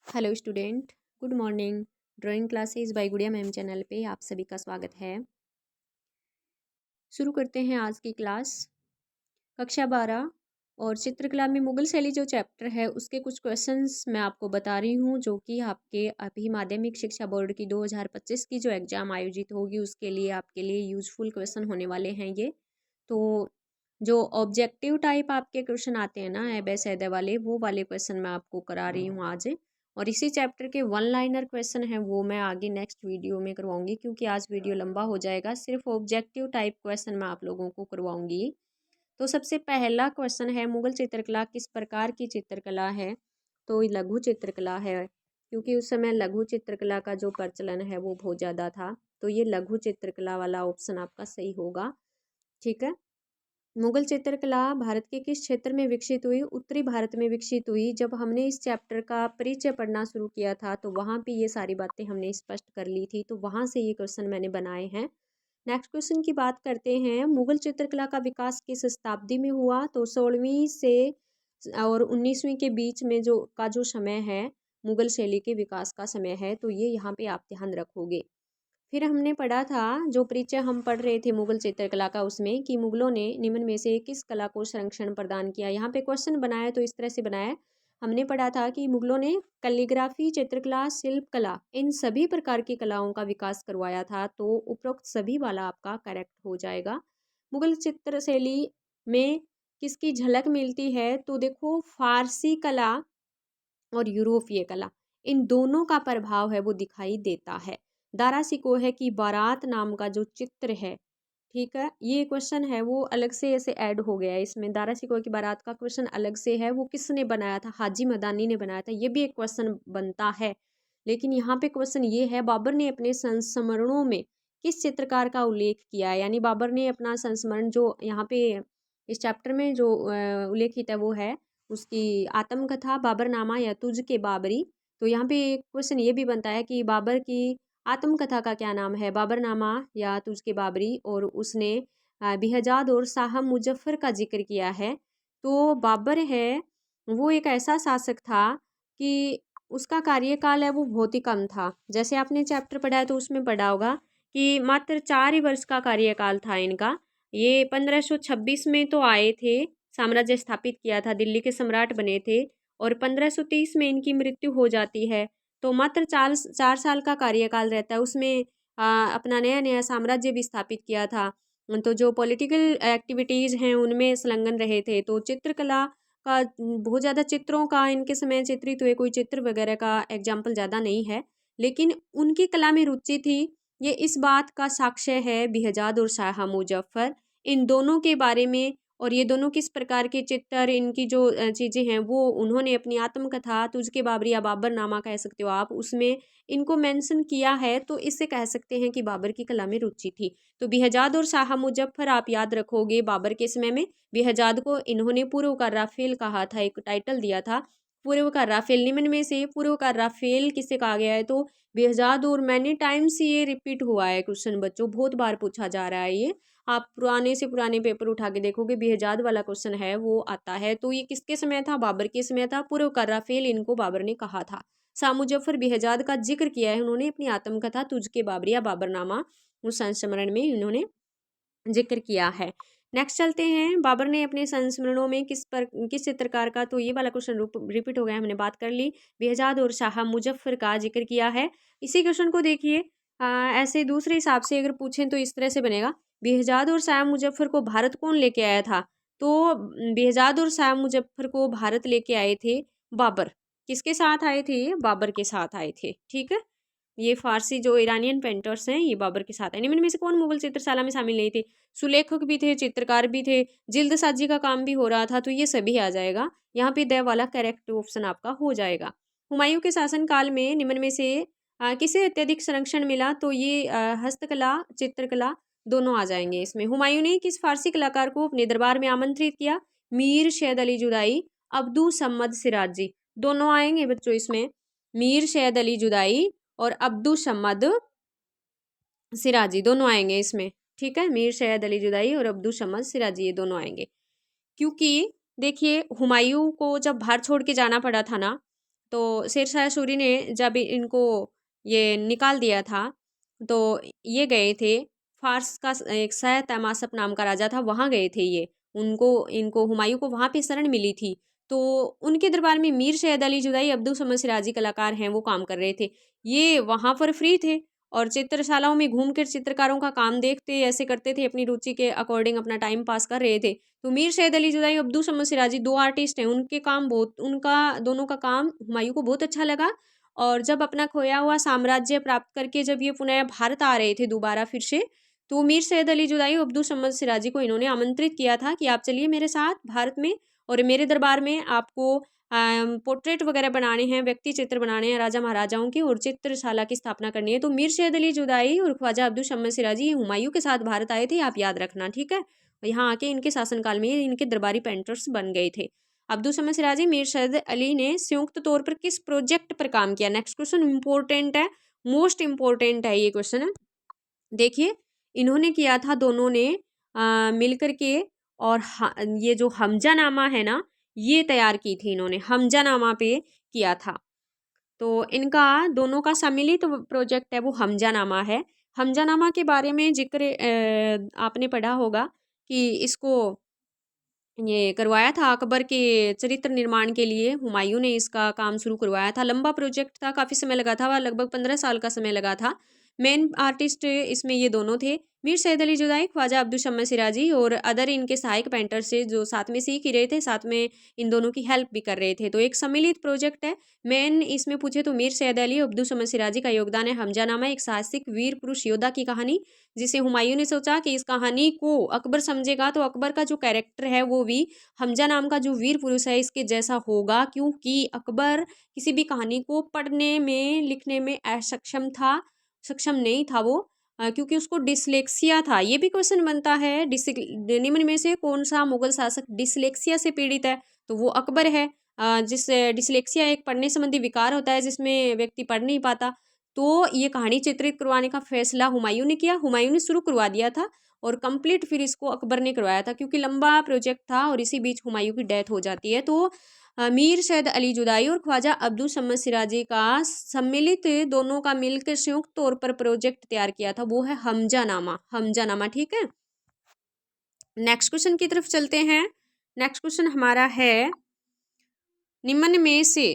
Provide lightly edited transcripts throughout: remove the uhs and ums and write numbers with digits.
Hello student, good morning. Drawing classes bye गुड़िया ma'am channel पे आप सभी का स्वागत है। शुरू करते हैं आज की क्लास। कक्षा 12 और चित्रकला में मुगल शैली जो चैप्टर है उसके कुछ क्वेश्चंस मैं आपको बता रही हूँ, जो कि आपके अभी माध्यमिक शिक्षा बोर्ड की 2025 की जो एग्ज़ाम आयोजित होगी उसके लिए आपके लिए यूजफुल क्वेश्चन होने वाले हैं ये। तो जो ऑब्जेक्टिव टाइप आपके क्वेश्चन आते हैं ना, ए बे सैदे वाले, वो वाले क्वेश्चन मैं आपको करा रही हूँ आज। और इसी चैप्टर के वन लाइनर क्वेश्चन हैं वो मैं आगे नेक्स्ट वीडियो में करवाऊंगी, क्योंकि आज वीडियो लंबा हो जाएगा। सिर्फ ऑब्जेक्टिव टाइप क्वेश्चन मैं आप लोगों को करवाऊंगी। तो सबसे पहला क्वेश्चन है, मुगल चित्रकला किस प्रकार की चित्रकला है? तो ये लघु चित्रकला है, क्योंकि उस समय लघु चित्रकला का जो प्रचलन है वो बहुत ज़्यादा था। तो ये लघु चित्रकला वाला ऑप्शन आपका सही होगा। ठीक है। मुगल चित्रकला भारत के किस क्षेत्र में विकसित हुई? उत्तरी भारत में विकसित हुई। जब हमने इस चैप्टर का परिचय पढ़ना शुरू किया था तो वहाँ पे ये सारी बातें हमने स्पष्ट कर ली थी, तो वहाँ से ये क्वेश्चन मैंने बनाए हैं। नेक्स्ट क्वेश्चन की बात करते हैं, मुगल चित्रकला का विकास किस शताब्दी में हुआ? तो 16वीं से और 19वीं के बीच में जो समय है मुगल शैली के विकास का समय है, तो ये यहाँ पे आप ध्यान रखोगे। फिर हमने पढ़ा था, जो परिचय हम पढ़ रहे थे मुगल चित्रकला का, उसमें कि मुगलों ने निम्न में से किस कला को संरक्षण प्रदान किया। यहाँ पे क्वेश्चन बनाया तो इस तरह से बनाया। हमने पढ़ा था कि मुगलों ने कैलीग्राफी, चित्रकला, शिल्प कला, इन सभी प्रकार की कलाओं का विकास करवाया था। तो उपरोक्त सभी वाला आपका करेक्ट हो जाएगा। मुगल चित्र शैली में किसकी झलक मिलती है? तो देखो, फारसी कला और यूरोपीय कला, इन दोनों का प्रभाव है वो दिखाई देता है। दारा सिकोह की बारात नाम का जो चित्र है, ठीक है, ये क्वेश्चन है वो अलग से ऐसे ऐड हो गया है इसमें। दारा सिकोह की बारात का क्वेश्चन अलग से है, वो किसने बनाया था? हाजी मदानी ने बनाया था। ये भी एक क्वेश्चन बनता है। लेकिन यहाँ पे क्वेश्चन ये है, बाबर ने अपने संस्मरणों में किस चित्रकार का उल्लेख किया है? यानी बाबर ने अपना संस्मरण जो यहाँ पे इस चैप्टर में जो उल्लेखित है वो है उसकी आत्मकथा बाबरनामा या तुझ के बाबरी। तो यहाँ पे क्वेश्चन ये भी बनता है कि बाबर की आत्मकथा का क्या नाम है? बाबरनामा या तुझ के बाबरी। और उसने बिहजाद और शाह मुजफ्फर का जिक्र किया है। तो बाबर है वो एक ऐसा शासक था कि उसका कार्यकाल है वो बहुत ही कम था। जैसे आपने चैप्टर पढ़ा है तो उसमें पढ़ा होगा कि मात्र 4 ही वर्ष का कार्यकाल था इनका। ये 1526 में तो आए थे, साम्राज्य स्थापित किया था, दिल्ली के सम्राट बने थे, और 1530 में इनकी मृत्यु हो जाती है। तो मात्र 4 साल का कार्यकाल रहता है। उसमें अपना नया नया साम्राज्य भी स्थापित किया था। तो जो पॉलिटिकल एक्टिविटीज़ हैं उनमें संलग्न रहे थे। तो चित्रकला का बहुत ज़्यादा चित्रों का इनके समय चित्रित हुए कोई चित्र वगैरह का एग्जाम्पल ज़्यादा नहीं है, लेकिन उनकी कला में रुचि थी। ये इस बात का साक्ष्य है बिहजाद और शाह मुजफ्फर, इन दोनों के बारे में। और ये दोनों किस प्रकार के चित्र, इनकी जो चीज़ें हैं वो उन्होंने अपनी आत्मकथा तुझ के बाबरी या बाबरनामा कह सकते हो आप, उसमें इनको मेंशन किया है। तो इससे कह सकते हैं कि बाबर की कला में रुचि थी। तो बिहजाद और शाह मुजफ्फर आप याद रखोगे, बाबर के समय में बेहजाद को इन्होंने पूर्व का राफेल कहा था, एक टाइटल दिया था पूर्व का राफेल। निम्न में से पूर्व का राफेल किसे कहा गया है? तो बेहजाद। और मैनी टाइम्स ये रिपीट हुआ है क्वेश्चन बच्चों, बहुत बार पूछा जा रहा है ये। आप पुराने से पुराने पेपर उठा के देखोगे, बेहजाद वाला क्वेश्चन है वो आता है। तो ये किसके समय था? बाबर के समय था। पूर्व का राफेल इनको बाबर ने कहा था। शाह मुजफ्फर बेहजाद का जिक्र किया है उन्होंने अपनी आत्मकथा तुझ के बाबरी या बाबरनामा उस संस्मरण में इन्होंने जिक्र किया है। नेक्स्ट चलते हैं, बाबर ने अपने संस्मरणों में किस चित्रकार का, तो ये वाला क्वेश्चन रिपीट हो गया, हमने बात कर ली। बेहजाद और शाह मुजफ्फर का जिक्र किया है। इसी क्वेश्चन को देखिए, ऐसे दूसरे हिसाब से अगर पूछें तो इस तरह से बनेगा, बेहजाद और शाह मुजफ्फर को भारत कौन लेके आया था? तो बेहजाद और शाह मुजफ्फर को भारत लेके आए थे बाबर। किसके साथ आए थे? बाबर के साथ आए थे। ठीक है। ये फारसी जो ईरानियन पेंटर्स हैं ये बाबर के साथ है। निम्न में से कौन मुगल चित्रशाला में शामिल नहीं थे? सुलेखक भी थे, चित्रकार भी थे, जिल्द साजी का काम भी हो रहा था। तो ये सभी आ जाएगा। यहाँ पे द वाला करेक्ट ऑप्शन आपका हो जाएगा। हुमायूं के शासनकाल में निम्न में से किसे अत्यधिक संरक्षण मिला? तो ये हस्तकला, चित्रकला दोनों आ जाएंगे इसमें। हुमायूं ने किस फारसी कलाकार को अपने दरबार में आमंत्रित किया? मीर शैद अली जुदाई, अब्दू सम्मद सिराजी, दोनों आएंगे बच्चों इसमें। मीर शैद अली जुदाई और अब्दू सम्मद सिराजी दोनों आएंगे इसमें। ठीक है, मीर सैयद अली जुदाई और अब्दू सम्मद सिराजी ये दोनों आएंगे। क्योंकि देखिए, हुमायूं को जब भारत छोड़ के जाना पड़ा था ना, तो शेरशाह सूरी ने जब इनको ये निकाल दिया था, तो ये गए थे फारस का एक शह तमासप नाम का राजा था, वहाँ गए थे ये। उनको इनको हुमायूँ को वहाँ पे शरण मिली थी। तो उनके दरबार में मीर सैयद अली जुदाई, अब्दुल समद सिराजी कलाकार हैं, वो काम कर रहे थे। ये वहाँ पर फ्री थे और चित्रशालाओं में घूमकर चित्रकारों का काम देखते, ऐसे करते थे, अपनी रुचि के अकॉर्डिंग अपना टाइम पास कर रहे थे। तो मीर सैयद अली जुदाई, अब्दुल समद सिराजी 2 आर्टिस्ट हैं, उनके काम बहुत उनका दोनों का काम हुमायूँ को बहुत अच्छा लगा। और जब अपना खोया हुआ साम्राज्य प्राप्त करके जब ये पुनः भारत आ रहे थे दोबारा फिर से, तो मीर सैयद अली जुदाई और अब्दुल समद सिराजी को इन्होंने आमंत्रित किया था कि आप चलिए मेरे साथ भारत में और मेरे दरबार में आपको पोर्ट्रेट वगैरह बनाने हैं, व्यक्ति चित्र बनाने हैं राजा महाराजाओं के और चित्रशाला की स्थापना करनी है। तो मीर सैयद अली जुदाई और ख्वाजा अब्दुल समद सिराजी ये हुमायूँ के साथ भारत आए थे, आप याद रखना, ठीक है। यहाँ आके इनके शासनकाल में इनके दरबारी पेंटर्स बन गए थे। अब्दुल समद सिराजी, मीर सैयद अली ने संयुक्त तौर पर किस प्रोजेक्ट पर काम किया? नेक्स्ट क्वेश्चन इंपॉर्टेंट है, मोस्ट इंपॉर्टेंट है ये क्वेश्चन। देखिए, इन्होंने किया था दोनों ने मिलकर के और ये जो हमजानामा है ना, ये तैयार की थी इन्होंने, हमजानामा पे किया था। तो इनका दोनों का सम्मिलित प्रोजेक्ट है वो हमजानामा है। हमजानामा के बारे में जिक्र आपने पढ़ा होगा कि इसको ये करवाया था अकबर के चरित्र निर्माण के लिए, हुमायूं ने इसका काम शुरू करवाया था। लंबा प्रोजेक्ट था, काफ़ी समय लगा था, वह लगभग 15 साल का समय लगा था। मेन आर्टिस्ट इसमें ये दोनों थे, मीर सैयद अली जुदाई, ख्वाजा अब्दुल शम्स सिराजी और अदर इनके सहायक पेंटर से जो साथ में सीख ही रहे थे, साथ में इन दोनों की हेल्प भी कर रहे थे। तो एक सम्मिलित प्रोजेक्ट है। मेन इसमें पूछे तो मीर सैयद अली अब्दुल शम्स सिराजी का योगदान है। हमजानामा एक साहसिक वीर पुरुष योद्धा की कहानी, जिसे हुमायूं ने सोचा कि इस कहानी को अकबर समझेगा तो अकबर का जो कैरेक्टर है वो भी हमजा नाम का जो वीर पुरुष है इसके जैसा होगा, क्योंकि अकबर किसी भी कहानी को पढ़ने में लिखने में असक्षम था, सक्षम नहीं था वो, क्योंकि उसको डिसलेक्सिया था। ये भी क्वेश्चन बनता है, निम्न में से कौन सा मुगल शासक डिसलेक्सिया से पीड़ित है? तो वो अकबर है। जिस डिसलेक्सिया एक पढ़ने संबंधी विकार होता है जिसमें व्यक्ति पढ़ नहीं पाता। तो ये कहानी चित्रित करवाने का फैसला हुमायूं ने किया, हुमायूं ने शुरू करवा दिया था और कंप्लीट फिर इसको अकबर ने करवाया था, क्योंकि लंबा प्रोजेक्ट था और इसी बीच हुमायूं की डेथ हो जाती है। तो मीर सैयद अली जुदाई और ख्वाजा अब्दुल समद सिराजी का सम्मिलित दोनों का मिलकर संयुक्त तौर पर प्रोजेक्ट तैयार किया था, वो है हमजानामा। हमजानामा, ठीक है। नेक्स्ट क्वेश्चन की तरफ चलते हैं। नेक्स्ट क्वेश्चन हमारा है, निम्न में से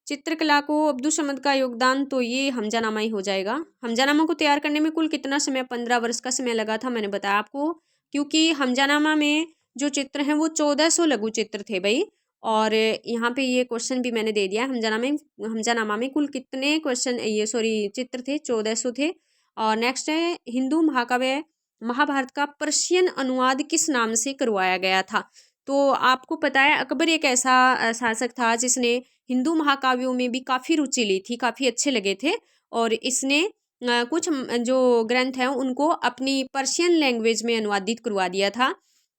चित्रकला को अब्दुल समद का योगदान, तो ये हमजानामा ही हो जाएगा। हमजानामा को तैयार करने में कुल कितना समय? 15 वर्ष का समय लगा था, मैंने बताया आपको, क्योंकि हमजानामा में जो चित्र हैं वो 1400 लघु चित्र थे भाई। और यहाँ पे ये क्वेश्चन भी मैंने दे दिया, हमजानामा में कुल कितने क्वेश्चन ये सॉरी चित्र थे? 1400 थे। और नेक्स्ट है, हिंदू महाकाव्य महाभारत का पर्शियन अनुवाद किस नाम से करवाया गया था? तो आपको पता है अकबर एक ऐसा शासक था जिसने हिंदू महाकाव्यों में भी काफ़ी रुचि ली थी, काफ़ी अच्छे लगे थे और इसने कुछ जो ग्रंथ हैं उनको अपनी पर्शियन लैंग्वेज में अनुवादित करवा दिया था।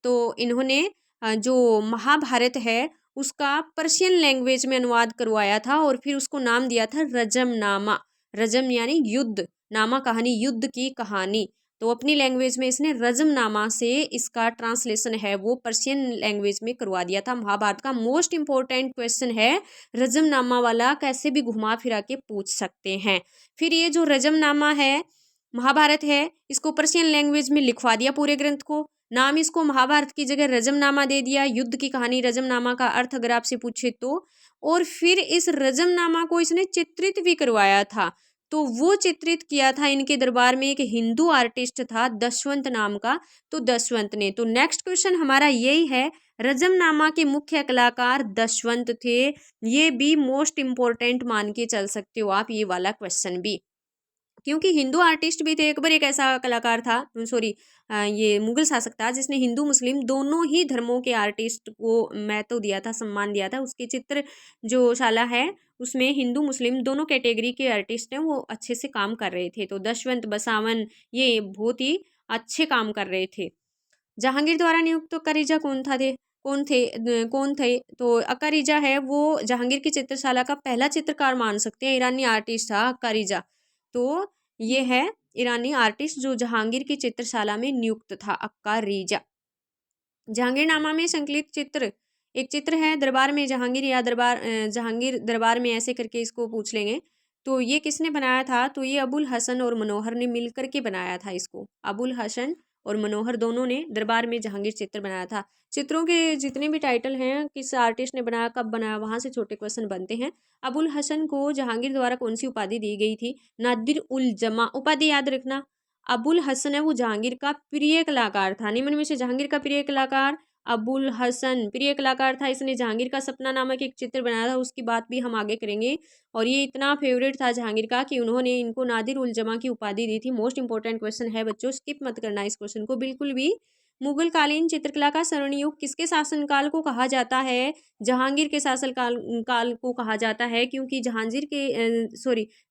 तो इन्होंने जो महाभारत है उसका पर्शियन लैंग्वेज में अनुवाद करवाया था और फिर उसको नाम दिया था रजमनामा। रजम यानी युद्ध, नामा कहानी, युद्ध की कहानी। तो अपनी लैंग्वेज में इसने रजमनामा से इसका ट्रांसलेशन है वो पर्शियन लैंग्वेज में करवा दिया था। महाभारत का मोस्ट इंपॉर्टेंट क्वेश्चन है रजमनामा वाला, कैसे भी घुमा फिरा के पूछ सकते हैं। फिर ये जो रजमनामा है महाभारत है, इसको पर्शियन लैंग्वेज में लिखवा दिया पूरे ग्रंथ को, नाम इसको महाभारत की जगह रजमनामा दे दिया, युद्ध की कहानी। रजमनामा का अर्थ अगर आपसे पूछे तो, और फिर इस रजमनामा को इसने चित्रित भी करवाया था। तो वो चित्रित किया था इनके दरबार में एक हिंदू आर्टिस्ट था दशवंत नाम का, तो दशवंत ने। तो नेक्स्ट क्वेश्चन हमारा यही है, रजमनामा के मुख्य कलाकार दशवंत थे। ये भी मोस्ट इंपॉर्टेंट मान के चल सकते हो आप ये वाला क्वेश्चन भी, क्योंकि हिंदू आर्टिस्ट भी थे। अकबर एक ऐसा कलाकार था, सॉरी ये मुगल शासक था जिसने हिंदू मुस्लिम दोनों ही धर्मों के आर्टिस्ट को महत्व दिया था, सम्मान दिया था। उसकी चित्र जो शाला है उसमें हिंदू मुस्लिम दोनों कैटेगरी के आर्टिस्ट हैं वो अच्छे से काम कर रहे थे। तो दशवंत, बसावन ये बहुत ही अच्छे काम कर रहे थे। जहांगीर द्वारा नियुक्त अकारिजा कौन थे? तो अकारिजा है वो जहांगीर की चित्रशाला का पहला चित्रकार मान सकते हैं, ईरानी आर्टिस्ट था अकारिजा। तो ये है ईरानी आर्टिस्ट जो जहांगीर की चित्रशाला में नियुक्त था, अक्का रीजा। जहांगीरनामा में संकलित चित्र एक चित्र है दरबार में जहांगीर या जहांगीर दरबार में, ऐसे करके इसको पूछ लेंगे। तो ये किसने बनाया था? तो ये अबुल हसन और मनोहर ने मिल करके बनाया था इसको। अबुल हसन और मनोहर दोनों ने दरबार में जहांगीर चित्र बनाया था। चित्रों के जितने भी टाइटल हैं, किस आर्टिस्ट ने बनाया, कब बनाया, वहां से छोटे क्वेश्चन बनते हैं। अबुल हसन को जहांगीर द्वारा कौन सी उपाधि दी गई थी? नादिर उल जमा उपाधि, याद रखना। अबुल हसन है वो जहांगीर का प्रिय कलाकार था। निम्न में से जहांगीर का प्रिय कलाकार अबुल हसन प्रिय कलाकार था। इसने जहांगीर का सपना नामक एक चित्र बनाया था, उसकी बात भी हम आगे करेंगे। और ये इतना फेवरेट था जहांगीर का कि उन्होंने इनको नादिर उल जमा की उपाधि दी थी। मोस्ट इंपॉर्टेंट क्वेश्चन है बच्चों, स्किप मत करना इस क्वेश्चन को बिल्कुल भी। मुगल कालीन चित्रकला का स्वर्ण युग किसके शासनकाल को कहा जाता है? जहांगीर के शासनकाल काल को कहा जाता है, क्योंकि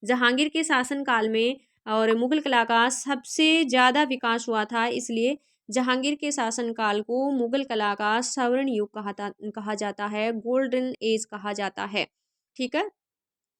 जहांगीर के शासनकाल में और मुगल कला का सबसे ज़्यादा विकास हुआ था, इसलिए जहांगीर के शासनकाल को मुगल कला का स्वर्ण युग कहा जाता है, गोल्डन एज कहा जाता है। ठीक है।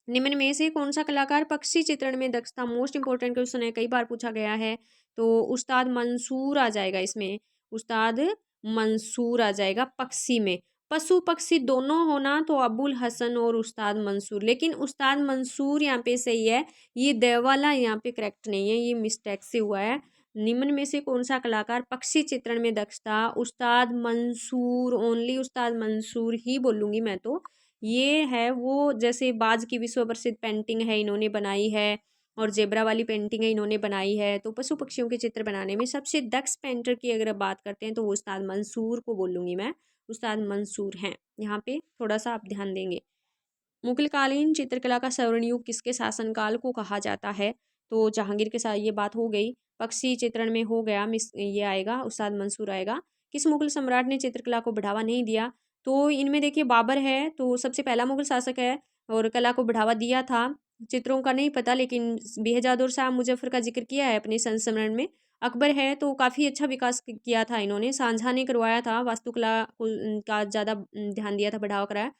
निम्न में से कौन सा कलाकार पक्षी चित्रण में दक्ष था? मोस्ट इंपोर्टेंट क्वेश्चन है, कई बार पूछा गया है। तो उस्ताद मंसूर आ जाएगा इसमें, उस्ताद मंसूर आ जाएगा पक्षी में। पशु पक्षी दोनों होना तो अबुल हसन और उस्ताद मंसूर, लेकिन उस्ताद मंसूर यहाँ पे सही है, ये देवाला यहाँ पे करेक्ट नहीं है, ये मिस्टेक से हुआ है। निम्न में से कौन सा कलाकार पक्षी चित्रण में दक्ष था? उस्ताद मंसूर, ओनली उस्ताद मंसूर ही बोलूँगी मैं तो। ये है वो, जैसे बाज की विश्व प्रसिद्ध पेंटिंग है इन्होंने बनाई है, और जेब्रा वाली पेंटिंग है इन्होंने बनाई है। तो पशु पक्षियों के चित्र बनाने में सबसे दक्ष पेंटर की अगर बात करते हैं तो वो उस्ताद मंसूर को बोलूँगी मैं, उस्ताद मंसूर हैं। यहाँ पे थोड़ा सा आप ध्यान देंगे। मुगलकालीन चित्रकला का स्वर्ण युग किसके शासनकाल को कहा जाता है? तो जहांगीर के साथ ये बात हो गई। पक्षी चित्रण में हो गया, मिस ये आएगा, उस्ताद मंसूर आएगा। किस मुगल सम्राट ने चित्रकला को बढ़ावा नहीं दिया? तो इनमें देखिए बाबर है, तो सबसे पहला मुगल शासक है और कला को बढ़ावा दिया था। चित्रों का नहीं पता, लेकिन बेहजाद और शाह मुजफ्फर का जिक्र किया है अपने संस्मरण में। अकबर है, तो काफ़ी अच्छा विकास किया था इन्होंने, शाहजहां ने करवाया था, वास्तुकला का ज़्यादा ध्यान दिया था, बढ़ावा कराया।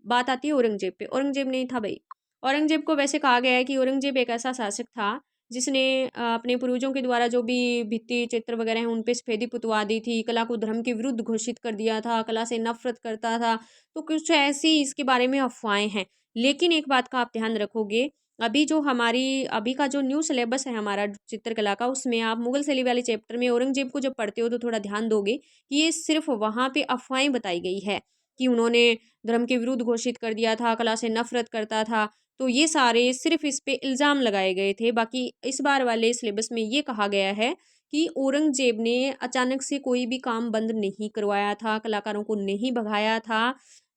बात आती है औरंगजेब पे, औरंगजेब नहीं था भाई। औरंगजेब को वैसे कहा गया है कि औरंगजेब एक ऐसा शासक था जिसने अपने पूर्वजों के द्वारा जो भी भित्ति चित्र वगैरह हैं उन पे सफेदी पुतवा दी थी, कला को धर्म के विरुद्ध घोषित कर दिया था, कला से नफरत करता था। तो कुछ ऐसी इसके बारे में अफवाहें हैं। लेकिन एक बात का आप ध्यान रखोगे, अभी का जो न्यू सिलेबस है हमारा चित्रकला का, उसमें आप मुगल शैली वाले चैप्टर में औरंगजेब को जब पढ़ते हो तो थोड़ा ध्यान दोगे कि ये सिर्फ वहाँ पे अफवाहें बताई गई है कि उन्होंने धर्म के विरुद्ध घोषित कर दिया था, कला से नफरत करता था। तो ये सारे सिर्फ इस पे इल्ज़ाम लगाए गए थे। बाकी इस बार वाले सिलेबस में ये कहा गया है कि औरंगजेब ने अचानक से कोई भी काम बंद नहीं करवाया था, कलाकारों को नहीं भगाया था।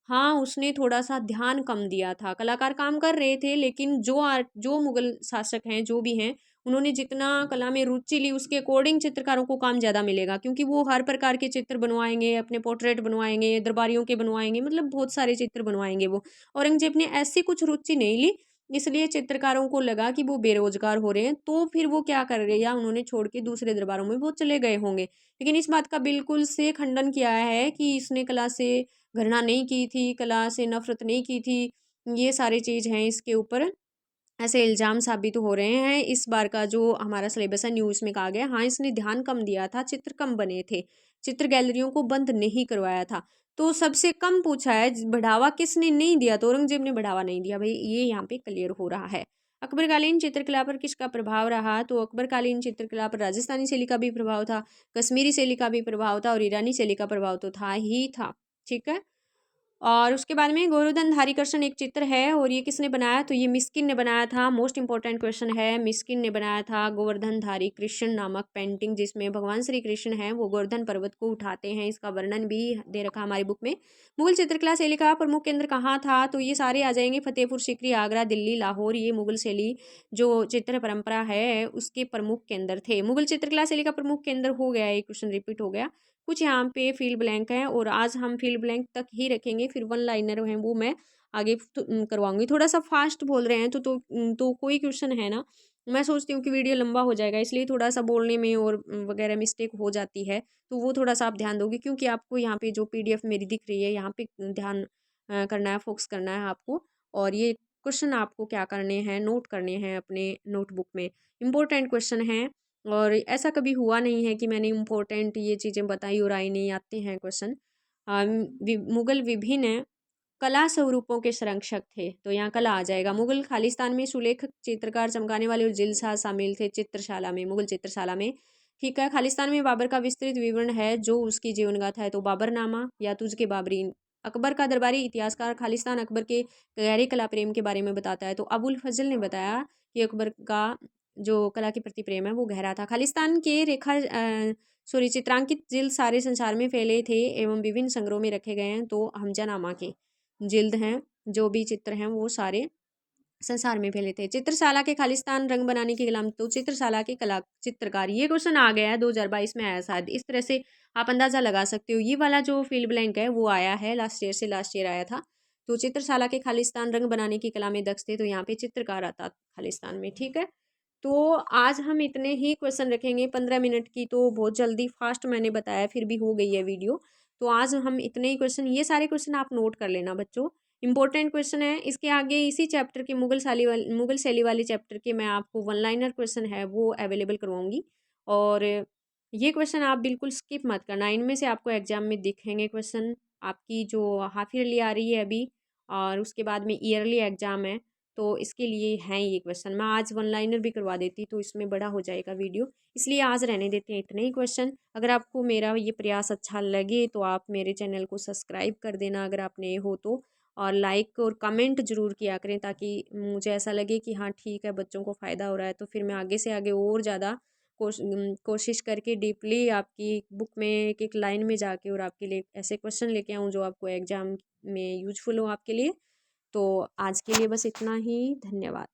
हाँ, उसने थोड़ा-सा ध्यान कम दिया था। कलाकार काम कर रहे थे, लेकिन जो मुगल शासक हैं, जो भी हैं, उन्होंने जितना कला में रुचि ली उसके अकॉर्डिंग चित्रकारों को काम ज़्यादा मिलेगा, क्योंकि वो हर प्रकार के चित्र बनवाएँगे, अपने पोर्ट्रेट बनवाएँगे, दरबारियों के बनवाएँगे, मतलब बहुत सारे चित्र बनवाएँगे वो। औरंगज़ेब ने ऐसी कुछ रुचि नहीं ली, इसलिए चित्रकारों को लगा कि वो बेरोज़गार हो रहे हैं, तो फिर वो क्या कर गए, या उन्होंने छोड़ के दूसरे दरबारों में वो चले गए होंगे। लेकिन इस बात का बिल्कुल से खंडन किया है कि इसने कला से घृणा नहीं की थी, कला से नफ़रत नहीं की थी। ये सारी चीज़ हैं इसके ऊपर, ऐसे इल्ज़ाम साबित हो रहे हैं। इस बार का जो हमारा सिलेबस है न्यूज़ में कहा गया, हाँ, इसने ध्यान कम दिया था, चित्र कम बने थे, चित्र गैलरियों को बंद नहीं करवाया था। तो सबसे कम पूछा है, बढ़ावा किसने नहीं दिया? तो औरंगजेब ने बढ़ावा नहीं दिया भाई, ये यहाँ पे क्लियर हो रहा है। अकबरकालीन चित्रकला पर किसका प्रभाव रहा? तो अकबरकालीन चित्रकला पर राजस्थानी शैली का भी प्रभाव था, कश्मीरी शैली का भी प्रभाव था, और ईरानी शैली का प्रभाव तो था ही था। ठीक है। और उसके बाद में गोवर्धनधारी कृष्ण एक चित्र है, और ये किसने बनाया? तो ये मिस्किन ने बनाया था। मोस्ट इंपॉर्टेंट क्वेश्चन है, मिस्किन ने बनाया था गोवर्धनधारी कृष्ण नामक पेंटिंग, जिसमें भगवान श्री कृष्ण हैं, वो गोवर्धन पर्वत को उठाते हैं। इसका वर्णन भी दे रखा हमारी बुक में। मुगल चित्रकला शैली का प्रमुख केंद्र कहाँ था? तो ये सारे आ जाएंगे, फतेहपुर सीकरी, आगरा, दिल्ली, लाहौर। ये मुगल शैली जो चित्र परंपरा है उसके प्रमुख केंद्र थे। मुगल चित्रकला शैली का प्रमुख केंद्र हो गया, ये क्वेश्चन रिपीट हो गया। कुछ यहाँ पे फील ब्लैंक है, और आज हम फील ब्लैंक तक ही रखेंगे, फिर वन लाइनर हैं वो मैं आगे करवाऊंगी। थोड़ा सा फास्ट बोल रहे हैं तो कोई क्वेश्चन है ना, मैं सोचती हूँ कि वीडियो लंबा हो जाएगा, इसलिए थोड़ा सा बोलने में और वगैरह मिस्टेक हो जाती है, तो वो थोड़ा सा आप ध्यान दोगे, क्योंकि आपको यहाँ पे जो पीडीएफ मेरी दिख रही है यहाँ पे ध्यान करना है, फोकस करना है आपको। और ये क्वेश्चन आपको क्या करने हैं, नोट करने हैं अपने नोटबुक में, इम्पोर्टेंट क्वेश्चन हैं। और ऐसा कभी हुआ नहीं है कि मैंने इम्पोर्टेंट ये चीज़ें बताई और आई नहीं, आते हैं क्वेश्चन। मुगल विभिन्न कला स्वरूपों के संरक्षक थे। तो यहाँ कला आ जाएगा। मुगल खालिस्तान में सुलेखक, चित्रकार, चमकाने वाले और जिलसाज शामिल थे चित्रशाला में, मुगल चित्रशाला में। ठीक है। खालिस्तान में बाबर का विस्तृत विवरण है जो उसकी जीवन गाथा है। तो बाबरनामा या तुझ के बाबरी। अकबर का दरबारी इतिहासकार खालिस्तान अकबर के गहरे कला प्रेम के बारे में बताता है। तो अबुल फजल ने बताया कि अकबर का जो कला के प्रति प्रेम है वो गहरा था। खालिस्तान के सॉरी चित्रांकित जिल्द सारे संसार में फैले थे एवं विभिन्न संग्रहों में रखे गए हैं। तो हमजानामा के जिल्द हैं, जो भी चित्र हैं वो सारे संसार में फैले थे। चित्रशाला के खालिस्तान रंग बनाने की कला। तो चित्रशाला के कला चित्रकार, ये क्वेश्चन आ गया है 2022 में आया शायद। इस तरह से आप अंदाजा लगा सकते हो। ये वाला जो फिल ब्लैंक है वो आया है लास्ट ईयर से, लास्ट ईयर आया था। तो चित्रशाला के खालिस्तान रंग बनाने की कला में दक्ष थे। तो यहाँ पे चित्रकार आता खालिस्तान में। ठीक है। तो आज हम इतने ही क्वेश्चन रखेंगे 15 मिनट की। तो बहुत जल्दी फास्ट मैंने बताया, फिर भी हो गई है वीडियो। तो आज हम इतने ही क्वेश्चन, ये सारे क्वेश्चन आप नोट कर लेना बच्चों, इंपॉर्टेंट क्वेश्चन है। इसके आगे इसी चैप्टर के मुगल शैली वाले चैप्टर के मैं आपको वन लाइनर क्वेश्चन है वो अवेलेबल करवाऊंगी। और ये क्वेश्चन आप बिल्कुल स्किप मत करना, इनमें से आपको एग्जाम में दिखेंगे क्वेश्चन। आपकी जो हाफ ईयरली आ रही है अभी और उसके बाद में ईयरली एग्जाम है, तो इसके लिए हैं ये क्वेश्चन। मैं आज वन लाइनर भी करवा देती तो इसमें बड़ा हो जाएगा वीडियो, इसलिए आज रहने देते हैं इतने ही क्वेश्चन। अगर आपको मेरा ये प्रयास अच्छा लगे तो आप मेरे चैनल को सब्सक्राइब कर देना अगर आप नए हो तो, और लाइक और कमेंट ज़रूर किया करें ताकि मुझे ऐसा लगे कि हाँ ठीक है, बच्चों को फ़ायदा हो रहा है। तो फिर मैं आगे से आगे और ज़्यादा कोशिश करके डीपली आपकी बुक में एक एक लाइन में जाके और आपके लिए ऐसे क्वेश्चन लेके आऊँ जो आपको एग्ज़ाम में यूजफुल हो आपके लिए। तो आज के लिए बस इतना ही। धन्यवाद।